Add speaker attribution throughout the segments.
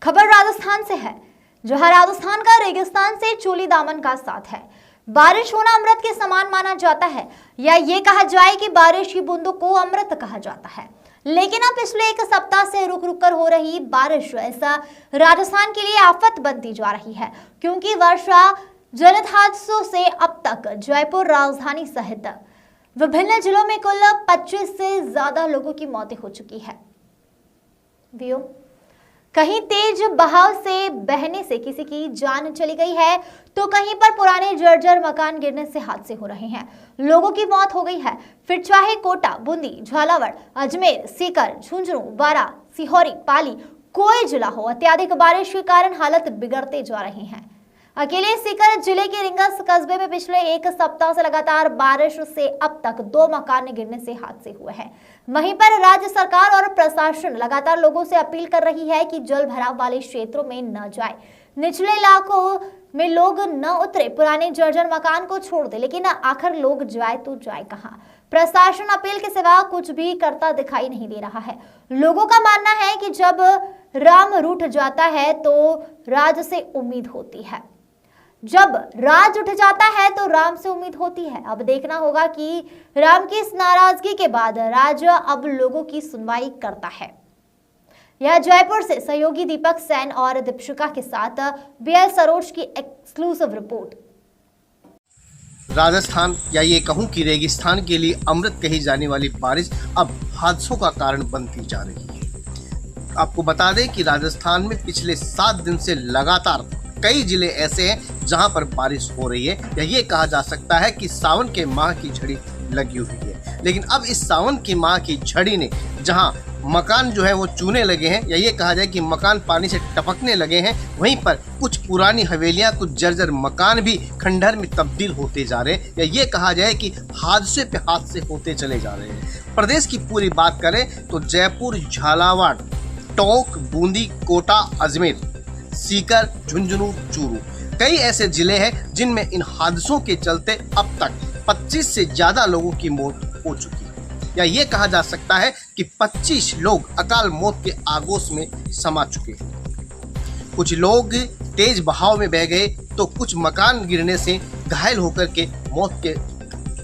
Speaker 1: खबर राजस्थान से है, जहां राजस्थान का रेगिस्तान से चोली दामन का साथ है। बारिश होना अमृत के समान माना जाता है, या ये कहा जाए कि बारिश की बूंदों को अमृत कहा जाता है। लेकिन अब पिछले एक सप्ताह से रुक रुक कर हो रही बारिश ऐसा राजस्थान के लिए आफत बनती जा रही है, क्योंकि वर्षा जनित हादसों से अब तक जयपुर राजधानी सहित विभिन्न जिलों में कुल 25 से ज्यादा लोगों की मौतें हो चुकी है। कहीं तेज बहाव से बहने से किसी की जान चली गई है, तो कहीं पर पुराने जर्जर मकान गिरने से हादसे हो रहे हैं, लोगों की मौत हो गई है। फिर चाहे कोटा, बूंदी, झालावाड़, अजमेर, सीकर, झुंझुनू, बारा, सिहोरी, पाली कोई जिला हो, अत्यधिक बारिश के कारण हालत बिगड़ते जा रही है। अकेले सीकर जिले के रिंगस कस्बे में पिछले एक सप्ताह से लगातार बारिश से अब तक 2 मकान गिरने से हादसे हुए हैं। वहीं पर राज्य सरकार और प्रशासन लगातार लोगों से अपील कर रही है कि जल भराव वाले क्षेत्रों में न जाए, निचले इलाकों में लोग न उतरे, पुराने जर्जर मकान को छोड़ दे। लेकिन आखिर लोग जाए तो जाए कहां? प्रशासन अपील के सिवा कुछ भी करता दिखाई नहीं दे रहा है। लोगों का मानना है कि जब राम रूठ जाता है तो राज से उम्मीद होती है, जब राज उठ जाता है तो राम से उम्मीद होती है। अब देखना होगा कि राम की इस नाराजगी के बाद राज अब लोगों की सुनवाई करता है। यह जयपुर से सहयोगी दीपक सैन और दीपशिका के साथ बीएल सरोज की एक्सक्लूसिव रिपोर्ट।
Speaker 2: राजस्थान या ये कहूं कि रेगिस्तान के लिए अमृत कही जाने वाली बारिश अब हादसों का कारण बनती जा रही है। आपको बता दें कि राजस्थान में पिछले 7 दिन से लगातार कई जिले ऐसे हैं जहां पर बारिश हो रही है, या ये कहा जा सकता है कि सावन के माह की झड़ी लगी हुई है। लेकिन अब इस सावन के माह की झड़ी ने जहां मकान जो है वो चूने लगे हैं, या ये कहा जाए कि मकान पानी से टपकने लगे हैं, वहीं पर कुछ पुरानी हवेलियां, कुछ जर्जर मकान भी खंडहर में तब्दील होते जा रहे हैं, या ये कहा जाए कि हादसे पे हादसे होते चले जा रहे हैं। प्रदेश की पूरी बात करें तो जयपुर, झालावाड़, टोंक, बूंदी, कोटा, अजमेर, सीकर, झुंझुनू, चूरू कई ऐसे जिले हैं जिनमें इन हादसों के चलते अब तक 25 से ज्यादा लोगों की मौत हो चुकी है, या ये कहा जा सकता है कि 25 लोग अकाल मौत के आगोश में समा चुके हैं। कुछ लोग तेज बहाव में बह गए, तो कुछ मकान गिरने से घायल होकर के मौत के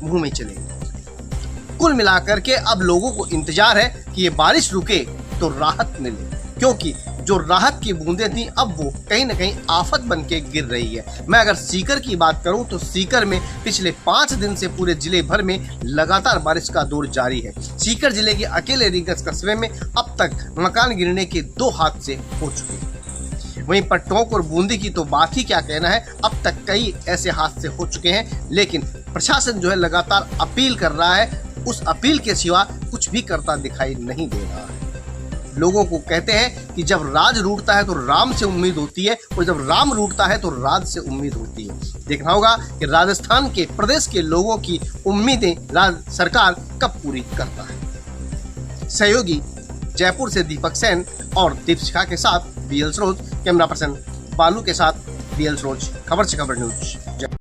Speaker 2: मुंह में चले गए। कुल मिलाकर के अब लोगों को इंतजार है कि ये बारिश रुके तो राहत मिले, क्योंकि जो राहत की बूंदें थी अब वो कहीं न कहीं आफत बन के गिर रही है। मैं अगर सीकर की बात करूं तो सीकर में पिछले 5 दिन से पूरे जिले भर में लगातार बारिश का दौर जारी है। सीकर जिले के अकेले रिंगस कस्बे में अब तक मकान गिरने के 2 हादसे हो चुके हैं। वहीं पर टोंक और बूंदी की तो बात ही क्या कहना है, अब तक कई ऐसे हादसे हो चुके हैं। लेकिन प्रशासन जो है लगातार अपील कर रहा है, उस अपील के सिवा कुछ भी करता दिखाई नहीं दे रहा है। लोगों को कहते हैं कि जब राज रूठता है तो राम से उम्मीद होती है, और जब राम रूठता है तो राज से उम्मीद होती है। देखना होगा कि राजस्थान के प्रदेश के लोगों की उम्मीदें सरकार कब पूरी करता है। सहयोगी जयपुर से दीपक सैन और दीपशिखा के साथ बीएल सरोज, कैमरा पर्सन बालू के साथ बीएल सरोज, खबर से खबर न्यूज।